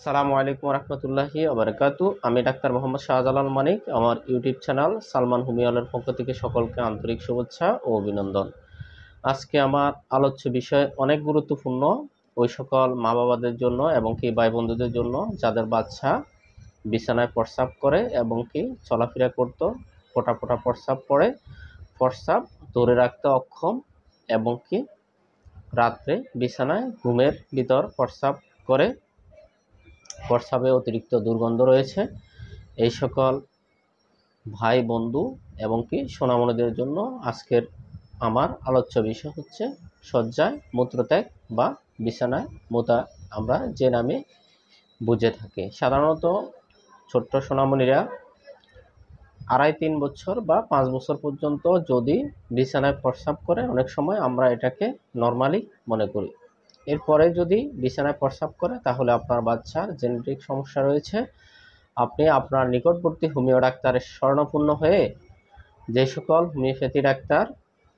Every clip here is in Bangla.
সালামু আলাইকুম রহমতুল্লাহি ওবারাকাতু। আমি ডাক্তার মোহাম্মদ শাহজালাল মানিক। আমার ইউটিউব চ্যানেল সালমান হুমিয়ালের পক্ষ থেকে সকলকে আন্তরিক শুভেচ্ছা ও অভিনন্দন। আজকে আমার আলোচ্য বিষয় অনেক গুরুত্বপূর্ণ ওই সকল মা বাবাদের জন্য এবং কি ভাই বন্ধুদের জন্য যাদের বাচ্চা বিছানায় প্রস্রাব করে এবং কি চলাফেরা করতো ফোঁটা ফোঁটা প্রস্রাব পড়ে, প্রস্রাব ধরে রাখতে অক্ষম এবং কি রাত্রে বিছানায় ঘুমের ভিতর প্রস্রাব করে, প্রস্রাবে অতিরিক্ত দুর্গন্ধ রয়েছে। এই সকল ভাই বন্ধু এবং কি সোনামণিদের জন্য আজকের আমার আলোচ্য বিষয় হচ্ছে শয্যায় মূত্রত্যাগ বা বিছানায় মুতা, আমরা যে নামে বুঝে থাকি। সাধারণত ছোট্ট সোনামণিরা 2.5-3 বছর বা 5 বছর পর্যন্ত যদি বিছানায় প্রস্রাব করে, অনেক সময় আমরা এটাকে নর্মালি মনে করি। এরপরে যদি বিছানায় প্রস্রাব করে তাহলে আপনার বাচ্চার জেনেটিক সমস্যা রয়েছে। আপনি আপনার নিকটবর্তী হোমিও ডাক্তারের শরণাপন্ন হয়ে, যে সকল হোমিওপ্যাথি ডাক্তার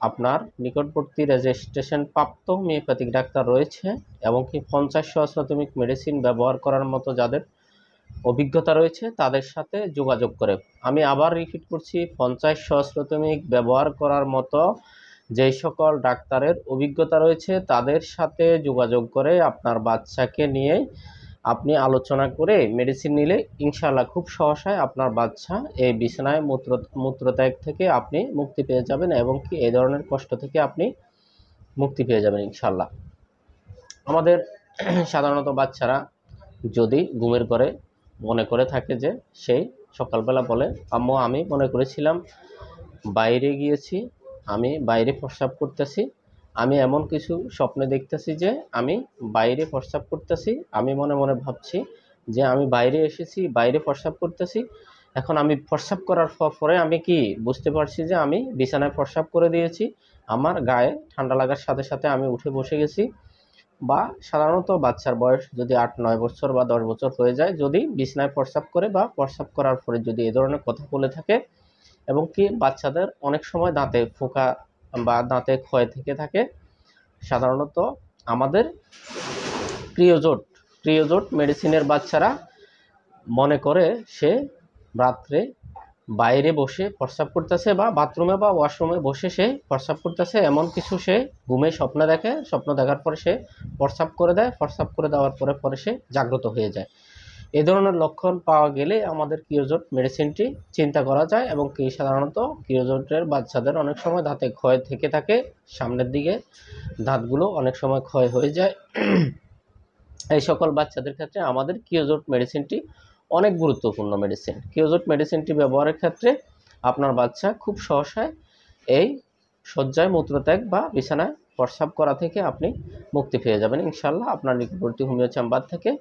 আপনার নিকটবর্তী রেজিস্ট্রেশন প্রাপ্ত হোমিওপ্যাথিক ডাক্তার রয়েছে এবং কি 50 সহস্রাধিক মেডিসিন ব্যবহার করার মতো যাদের অভিজ্ঞতা রয়েছে তাদের সাথে যোগাযোগ করে, আমি আবার রিপিট করছি, 50 সহস্রাধিক ব্যবহার করার মতো যেই সকল ডাক্তারের অভিজ্ঞতা রয়েছে তাদের সাথে যোগাযোগ করে আপনার বাচ্চাকে নিয়ে আপনি আলোচনা করে মেডিসিন নিলে ইনশাআল্লাহ খুব সহসায় আপনার বাচ্চা এই বিছানায় মূত্রত্যাগ থেকে আপনি মুক্তি পেয়ে যাবেন এবং কি এই ধরনের কষ্ট থেকে আপনি মুক্তি পেয়ে যাবেন ইনশাআল্লাহ। আমাদের সাধারণত বাচ্চারা যদি ঘুমের ঘরে মনে করে থাকে যে সেই সকালবেলা বলে, আম্মু আমি মনে করেছিলাম বাইরে গিয়েছি, আমি বাইরে প্রস্রাব করতেছি, আমি এমন কিছু স্বপ্নে দেখতেছি যে আমি বাইরে প্রস্রাব করতেছি, আমি মনে মনে ভাবছি যে আমি বাইরে এসেছি, বাইরে প্রস্রাব করতেছি। এখন আমি প্রস্রাব করার পরে আমি কি বুঝতে পারছি যে আমি বিছানায় প্রস্রাব করে দিয়েছি, আমার গায়ে ঠান্ডা লাগার সাথে সাথে আমি উঠে বসে গেছি। বা সাধারণত বাচ্চার বয়স যদি 8-9 বছর বা 10 বছর হয়ে যায়, যদি বিছানায় প্রস্রাব করে বা প্রস্রাব করার পরে যদি এই ধরনের কথা বলে থাকে এবং কি বাচ্চাদের অনেক সময় দাঁতে ফোঁকা বা দাঁতে ক্ষয় থেকে থাকে, সাধারণত আমাদের ক্রিওজোট মেডিসিনের বাচ্চারা মনে করে সে রাত্রে বাইরে বসে প্রস্রাব করতেছে বা বাথরুমে বা ওয়াশরুমে বসে সে প্রস্রাব করতেছে, এমন কিছু সে ঘুমে স্বপ্ন দেখে, স্বপ্ন দেখার পরে সে প্রস্রাব করে দেয়, প্রস্রাব করে দেওয়ার পরে সে জাগ্রত হয়ে যায়। এই ধরনের লক্ষণ পাওয়া গেলে আমাদের ক্রিওজোট মেডিসিনটি চিন্তা করা যায় এবং কি সাধারণত ক্রিওজোটের বাচ্চাদের অনেক সময় দাঁতে ক্ষয় থেকে থাকে, সামনের দিকে দাঁতগুলো অনেক সময় ক্ষয় হয়ে যায়। এই সকল বাচ্চাদের ক্ষেত্রে আমাদের ক্রিওজোট মেডিসিনটি অনেক গুরুত্বপূর্ণ মেডিসিন। ক্রিওজোট মেডিসিনটি ব্যবহারের ক্ষেত্রে আপনার বাচ্চা খুব সহসায় এই শয্যায় মূত্রত্যাগ বা বিছানায় প্রস্রাব করা থেকে আপনি মুক্তি পেয়ে যাবেন ইনশাআল্লাহ। আপনার নিকটবর্তী হোমিও চেম্বার থেকে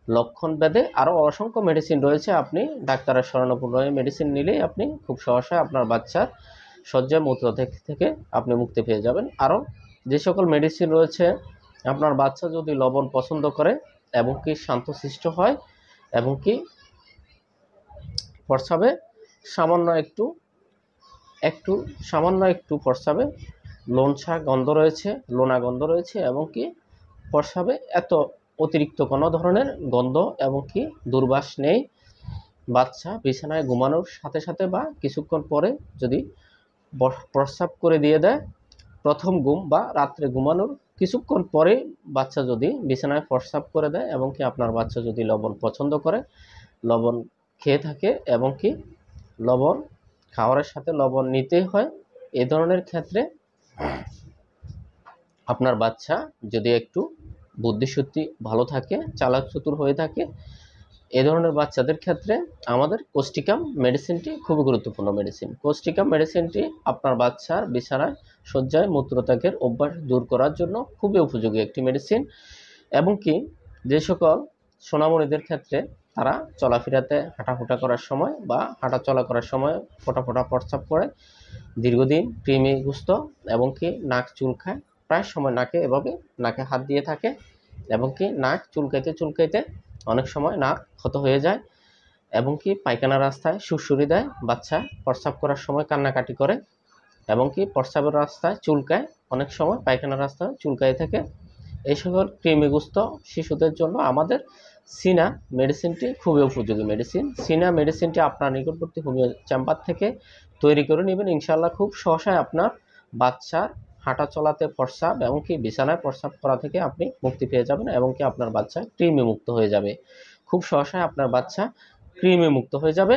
লক্ষণ ভেদে আরও অসংখ্য মেডিসিন রয়েছে, আপনি ডাক্তারের শরণাপন্ন হয়ে মেডিসিন নিলেই আপনি খুব সহসায় আপনার বাচ্চার শয্যায় মূত্রত্যাগ থেকে আপনি মুক্তি পেয়ে যাবেন। আরও যে সকল মেডিসিন রয়েছে, আপনার বাচ্চা যদি লবণ পছন্দ করে এবং কি শান্তশিষ্ট হয় এবং কি প্রস্রাবে সামান্য একটু প্রস্রাবে লোনা গন্ধ রয়েছে এবং কি প্রস্রাবে এত অতিরিক্ত কোনো ধরনের গন্ধ এবং কি দুর্বাস নেই, বাচ্চা বিছানায় ঘুমানোর সাথে সাথে বা কিছুক্ষণ পরে যদি প্রস্রাব করে দিয়ে দেয়, প্রথম ঘুম বা রাত্রে ঘুমানোর কিছুক্ষণ পরে বাচ্চা যদি বিছানায় প্রস্রাব করে দেয় এবং কি আপনার বাচ্চা যদি লবণ পছন্দ করে, লবণ খেয়ে থাকে এবং কি লবণ খাওয়ারের সাথে লবণ নিতেই হয়, এ ধরনের ক্ষেত্রে আপনার বাচ্চা যদি একটু বুদ্ধিশুদ্ধি ভালো থাকে, চালাক চতুর হয়ে থাকে, এ ধরনের বাচ্চাদের ক্ষেত্রে আমাদের কোস্টিকাম মেডিসিনটি খুবই গুরুত্বপূর্ণ মেডিসিন। কোস্টিকাম মেডিসিনটি আপনার বাচ্চার বিছানায় শয্যায় মূত্রত্যাগের অভ্যাস দূর করার জন্য খুবই উপযোগী একটি মেডিসিন এবং কি যে সকল সোনামণিদের ক্ষেত্রে তারা চলাফেরাতে হাঁটাফুটা করার সময় বা হাঁটা চলা করার সময় ফোঁটা ফোঁটা প্রস্রাব করে, দীর্ঘদিন কৃমিগ্রস্ত এবং কি নাক চুলকায়, প্রায় সময় নাকে হাত দিয়ে থাকে এবং কি নাক চুলকাইতে অনেক সময় নাক ক্ষত হয়ে যায় এবং কি পায়খানা রাস্তায় সুড়সুড়ি দেয়, বাচ্চা প্রস্রাব করার সময় কান্নাকাটি করে এবং কি প্রস্রাবের রাস্তায় চুলকায়, অনেক সময় পায়খানা রাস্তায় চুলকায় থাকে। এই সকল কৃমিগ্রস্ত শিশুদের জন্য আমাদের সিনা মেডিসিনটি খুবই উপযোগী মেডিসিন। সিনা মেডিসিনটি আপনার নিকটবর্তী হোমিও চেম্বার থেকে তৈরি করে নেবেন। ইনশাআল্লাহ খুব সহসায় আপনার বাচ্চার হাঁটা চলাতে প্রস্রাব এমনকি বিছানায় প্রস্রাব করা থেকে আপনি মুক্তি পেয়ে যাবেন, এবং কি আপনার বাচ্চা কৃমি মুক্ত হয়ে যাবে। খুব সহসায় আপনার বাচ্চা কৃমি মুক্ত হয়ে যাবে।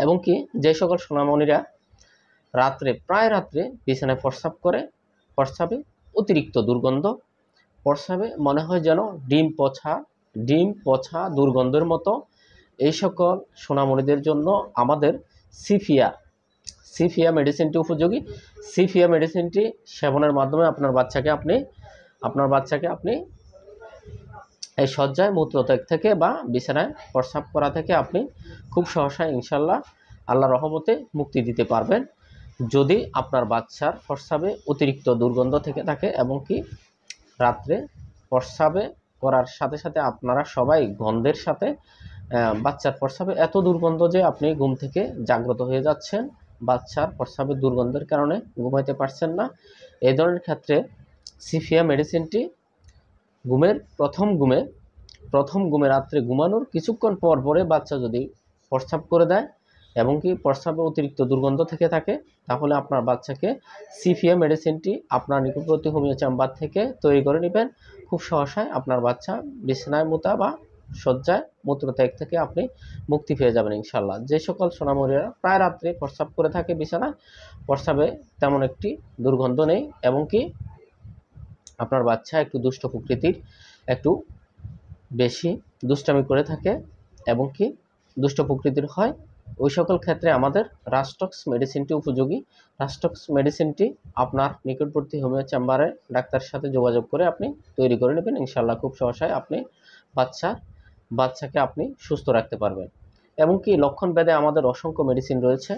এবং কি যে সকল সোনামণিরা প্রায় রাত্রে বিছানায় প্রস্রাব করে, প্রস্রাবে অতিরিক্ত দুর্গন্ধ, প্রস্রাবে মনে হয় যেন ডিম পচা দুর্গন্ধের মতো, এই সকল সোনামণিদের জন্য আমাদের সিফিয়া মেডিসিনটি উপযোগী। সিফিয়া মেডিসিনটি সেবনের মাধ্যমে আপনার বাচ্চাকে আপনি এই শয্যায় মূত্রত্যাগ থেকে বা বিছানায় প্রস্রাব করা থেকে আপনি খুব সহসায় ইনশাল্লাহ আল্লাহর রহমতে মুক্তি দিতে পারবেন। যদি আপনার বাচ্চার প্রস্রাবে অতিরিক্ত দুর্গন্ধ থেকে থাকে, এবং কি রাত্রে প্রস্রাবে করার সাথে সাথে আপনারা সবাই গন্ধের সাথে বাচ্চার প্রস্রাবে এত দুর্গন্ধ যে আপনি ঘুম থেকে জাগ্রত হয়ে যাচ্ছেন, বাচ্চার প্রস্রাবের দুর্গন্ধের কারণে ঘুমাইতে পারছেন না, এই ধরনের ক্ষেত্রে সিফিয়া মেডিসিনটি প্রথম ঘুমে রাত্রে ঘুমানোর কিছুক্ষণ পর পরে বাচ্চা যদি প্রস্রাব করে দেয় এবং কি প্রস্রাবে অতিরিক্ত দুর্গন্ধ থেকে থাকে, তাহলে আপনার বাচ্চাকে সিফিয়া মেডিসিনটি আপনার নিকটবর্তী হোমিও চেম্বার থেকে তৈরি করে নেবেন। খুব সহসায় আপনার বাচ্চা বিছানায় মুতা বা শয্যায় মূত্রত্যাগ থেকে আপনি মুক্তি পেয়ে যাবেন ইনশাল্লাহ। যে সকল সোনামণিরা প্রায় রাত্রে প্রস্রাব করে থাকে বিছানায়, প্রস্রাবে তেমন একটি দুর্গন্ধ নেই, এবং কি আপনার বাচ্চা একটু দুষ্ট প্রকৃতির, একটু বেশি দুষ্টামি করে থাকে এবং কি দুষ্ট প্রকৃতির হয়, ওই সকল ক্ষেত্রে আমাদের রাস্টক্স মেডিসিনটি উপযোগী। রাস্টক্স মেডিসিনটি আপনার নিকটবর্তী হোমিও চেম্বারে ডাক্তারের সাথে যোগাযোগ করে আপনি তৈরি করে নেবেন। ইনশাল্লাহ খুব সহসায় আপনি বাচ্চাকে আপনি সুস্থ রাখতে পারবেন। এবং কি লক্ষণ ভেদে আমাদের অসংখ্য মেডিসিন রয়েছে।